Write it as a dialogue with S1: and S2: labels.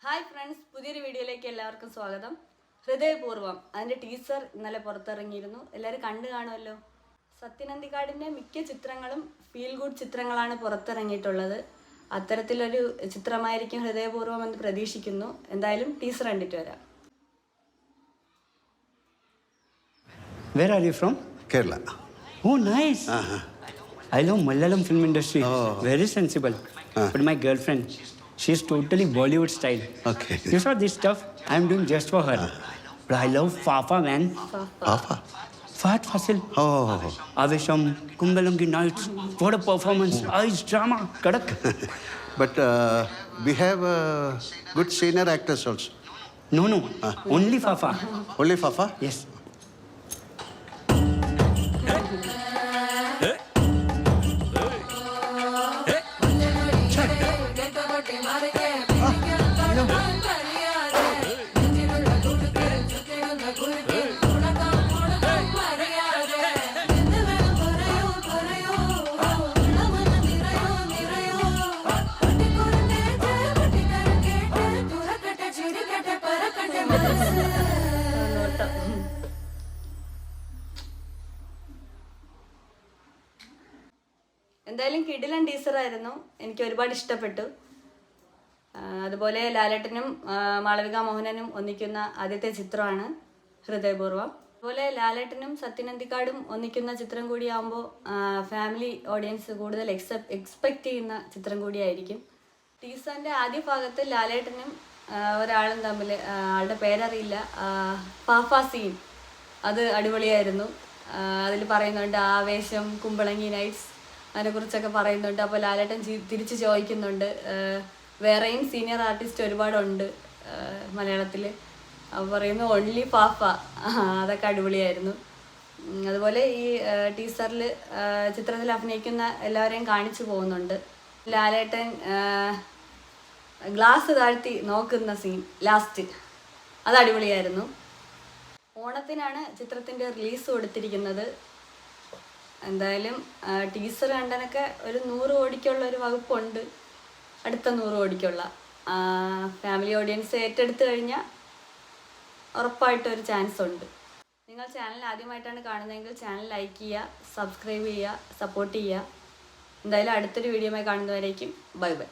S1: Hi friends, പുതിയൊരു വീഡിയോയിലേക്ക് എല്ലാവർക്കും സ്വാഗതം. ഹൃദയപൂർവ്വം അതിൻ്റെ ടീസർ ഇന്നലെ പുറത്തിറങ്ങിയിരുന്നു. എല്ലാവരും കണ്ടു കാണുമല്ലോ. സത്യൻ അന്തിക്കാടിൻ്റെ മിക്ക ചിത്രങ്ങളും ഫീൽ ഗുഡ് ചിത്രങ്ങളാണ് പുറത്തിറങ്ങിയിട്ടുള്ളത്. അത്തരത്തിലൊരു ചിത്രമായിരിക്കും ഹൃദയപൂർവ്വം എന്ന് പ്രതീക്ഷിക്കുന്നു. എന്തായാലും ടീസർ കണ്ടിട്ട് വരാം.
S2: Where are you from?
S3: Kerala.
S2: Oh, nice. I love Malayalam film industry. Very sensible. But my girlfriend, she's totally Bollywood style.
S3: Okay.
S2: You saw this stuff? I'm doing just for her. But I love Fafa, man.
S3: Papa.
S2: Fahad Fasil.
S3: Oh.
S2: Avesham, Kungalangi Nights. What a performance. Ice drama. Kadak.
S3: But we have good senior actors also.
S2: No. Only Fafa.
S3: Only Fafa?
S2: Yes.
S1: എന്തായാലും കിടിലൻ ടീസറായിരുന്നു. എനിക്ക് ഒരുപാട് ഇഷ്ടപ്പെട്ടു. അതുപോലെ ലാലേട്ടനും മാളവിക മോഹനനും ഒന്നിക്കുന്ന ആദ്യത്തെ ചിത്രമാണ് ഹൃദയപൂർവ്വം. അതുപോലെ ലാലേട്ടനും സത്യൻ അന്തിക്കാടും ഒന്നിക്കുന്ന ചിത്രം കൂടിയാകുമ്പോൾ ഫാമിലി ഓഡിയൻസ് കൂടുതൽ എക്സ്പെക്റ്റ് ചെയ്യുന്ന ചിത്രം കൂടിയായിരിക്കും. ടീസറിൻ്റെ ആദ്യ ഭാഗത്ത് ലാലേട്ടനും ഒരാളും തമ്മിൽ, ആളുടെ പേരറിയില്ല, ഫാഫ സീൻ അത് അടിപൊളിയായിരുന്നു. അതിൽ പറയുന്നുണ്ട് ആവേശം, കുമ്പളങ്ങി നൈറ്റ്സ്, അതിനെക്കുറിച്ചൊക്കെ പറയുന്നുണ്ട്. അപ്പോൾ ലാലേട്ടൻ തിരിച്ച് ചോദിക്കുന്നുണ്ട്, വേറെയും സീനിയർ ആർട്ടിസ്റ്റ് ഒരുപാടുണ്ട് മലയാളത്തിൽ, അപ്പോൾ പറയുന്നു ഓൺലി ഫാഫ. അതൊക്കെ അടിപൊളിയായിരുന്നു. അതുപോലെ ഈ ടീസറിൽ ചിത്രത്തിൽ അഭിനയിക്കുന്ന എല്ലാവരെയും കാണിച്ചു പോകുന്നുണ്ട്. ലാലേട്ടൻ ഗ്ലാസ് താഴ്ത്തി നോക്കുന്ന സീൻ ലാസ്റ്റ്, അത് അടിപൊളിയായിരുന്നു. ഓണത്തിനാണ് ചിത്രത്തിൻ്റെ റിലീസ് കൊടുത്തിരിക്കുന്നത്. എന്തായാലും ടീസർ കണ്ടനൊക്കെ ഒരു 100 കോടിക്കുള്ള ഒരു വകുപ്പുണ്ട്, അടുത്ത 100 കോടിക്കുള്ള. ഫാമിലി ഓഡിയൻസ് ഏറ്റെടുത്ത് കഴിഞ്ഞാൽ ഉറപ്പായിട്ടൊരു ചാൻസ് ഉണ്ട്. നിങ്ങൾ ചാനൽ ആദ്യമായിട്ടാണ് കാണുന്നതെങ്കിൽ ചാനൽ ലൈക്ക് ചെയ്യുക, സബ്സ്ക്രൈബ് ചെയ്യുക, സപ്പോർട്ട് ചെയ്യുക. എന്തായാലും അടുത്തൊരു വീഡിയോയുമായി കാണുന്നവരേക്കും ബൈ ബൈ.